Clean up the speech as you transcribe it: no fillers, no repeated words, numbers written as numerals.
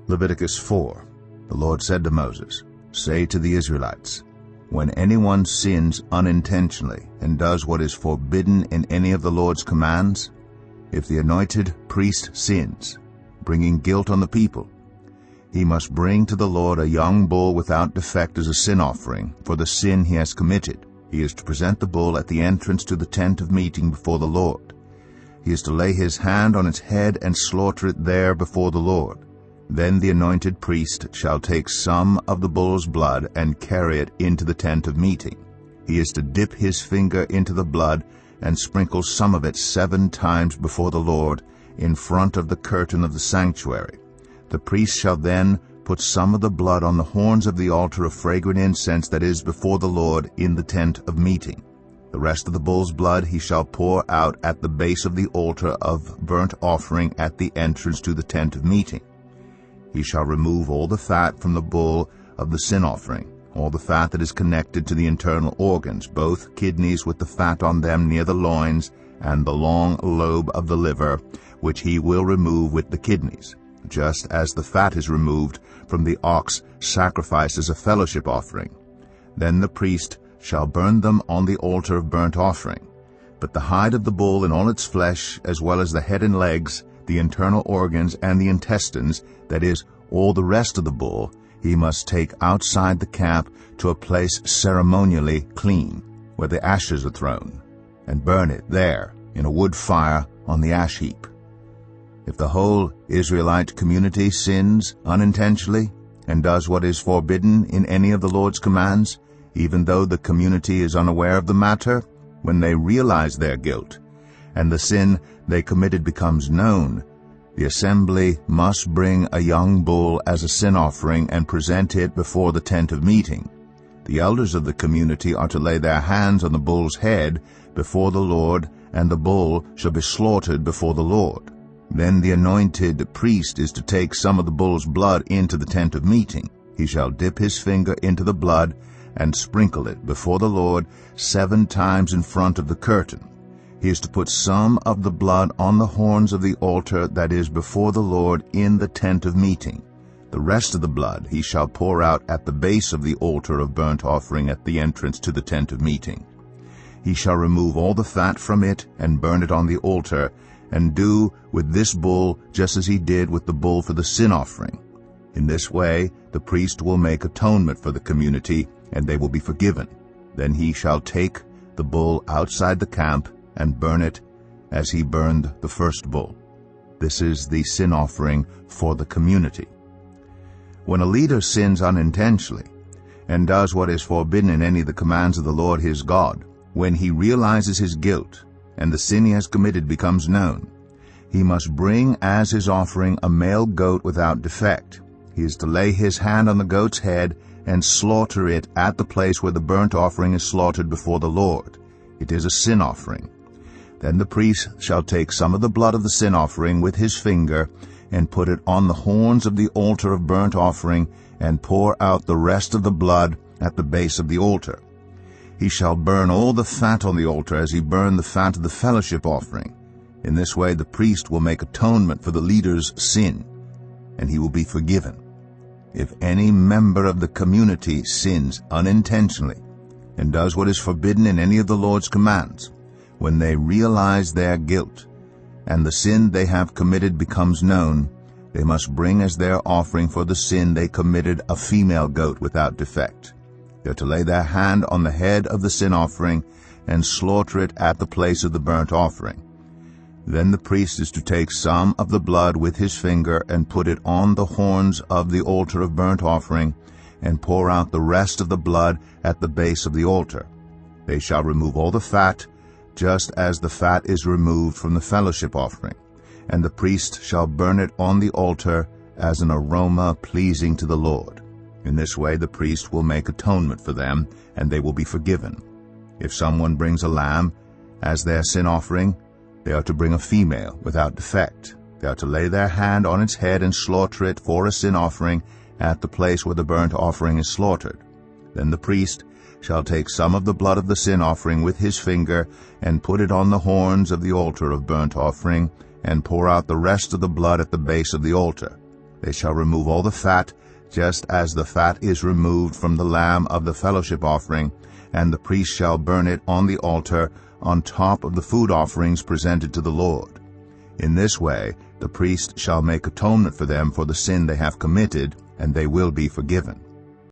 Leviticus 4. The Lord said to Moses, "Say to the Israelites, when anyone sins unintentionally and does what is forbidden in any of the Lord's commands, if the anointed priest sins, bringing guilt on the people, he must bring to the Lord a young bull without defect as a sin offering for the sin he has committed. He is to present the bull at the entrance to the tent of meeting before the Lord. He is to lay his hand on its head and slaughter it there before the Lord. Then the anointed priest shall take some of the bull's blood and carry it into the tent of meeting. He is to dip his finger into the blood and sprinkle some of it 7 times before the Lord in front of the curtain of the sanctuary. The priest shall then put some of the blood on the horns of the altar of fragrant incense that is before the Lord in the tent of meeting. The rest of the bull's blood he shall pour out at the base of the altar of burnt offering at the entrance to the tent of meeting. He shall remove all the fat from the bull of the sin offering, all the fat that is connected to the internal organs, both kidneys with the fat on them near the loins, and the long lobe of the liver, which he will remove with the kidneys, just as the fat is removed from the ox sacrificed as a fellowship offering. Then the priest shall burn them on the altar of burnt offering. But the hide of the bull and all its flesh, as well as the head and legs, the internal organs and the intestines, that is, all the rest of the bull, he must take outside the camp to a place ceremonially clean, where the ashes are thrown, and burn it there in a wood fire on the ash heap. If the whole Israelite community sins unintentionally and does what is forbidden in any of the Lord's commands, even though the community is unaware of the matter, when they realize their guilt, and the sin they committed becomes known, the assembly must bring a young bull as a sin offering and present it before the tent of meeting. The elders of the community are to lay their hands on the bull's head before the Lord, and the bull shall be slaughtered before the Lord. Then the anointed priest is to take some of the bull's blood into the tent of meeting. He shall dip his finger into the blood and sprinkle it before the Lord 7 times in front of the curtain. He is to put some of the blood on the horns of the altar that is before the Lord in the tent of meeting. The rest of the blood he shall pour out at the base of the altar of burnt offering at the entrance to the tent of meeting. He shall remove all the fat from it and burn it on the altar, and do with this bull just as he did with the bull for the sin offering. In this way the priest will make atonement for the community, and they will be forgiven. Then he shall take the bull outside the camp and burn it as he burned the first bull. This is the sin offering for the community. When a leader sins unintentionally and does what is forbidden in any of the commands of the Lord his God, when he realizes his guilt and the sin he has committed becomes known, he must bring as his offering a male goat without defect. He is to lay his hand on the goat's head and slaughter it at the place where the burnt offering is slaughtered before the Lord. It is a sin offering. Then the priest shall take some of the blood of the sin offering with his finger and put it on the horns of the altar of burnt offering, and pour out the rest of the blood at the base of the altar. He shall burn all the fat on the altar as he burned the fat of the fellowship offering. In this way the priest will make atonement for the leader's sin, and he will be forgiven. If any member of the community sins unintentionally and does what is forbidden in any of the Lord's commands, when they realize their guilt and the sin they have committed becomes known, they must bring as their offering for the sin they committed a female goat without defect. They are to lay their hand on the head of the sin offering and slaughter it at the place of the burnt offering. Then the priest is to take some of the blood with his finger and put it on the horns of the altar of burnt offering, and pour out the rest of the blood at the base of the altar. They shall remove all the fat, just as the fat is removed from the fellowship offering, and the priest shall burn it on the altar as an aroma pleasing to the Lord. In this way the priest will make atonement for them, and they will be forgiven. If someone brings a lamb as their sin offering, they are to bring a female without defect. They are to lay their hand on its head and slaughter it for a sin offering at the place where the burnt offering is slaughtered. Then the priest shall take some of the blood of the sin offering with his finger and put it on the horns of the altar of burnt offering, and pour out the rest of the blood at the base of the altar. They shall remove all the fat, just as the fat is removed from the lamb of the fellowship offering, and the priest shall burn it on the altar on top of the food offerings presented to the Lord. In this way the priest shall make atonement for them for the sin they have committed, and they will be forgiven.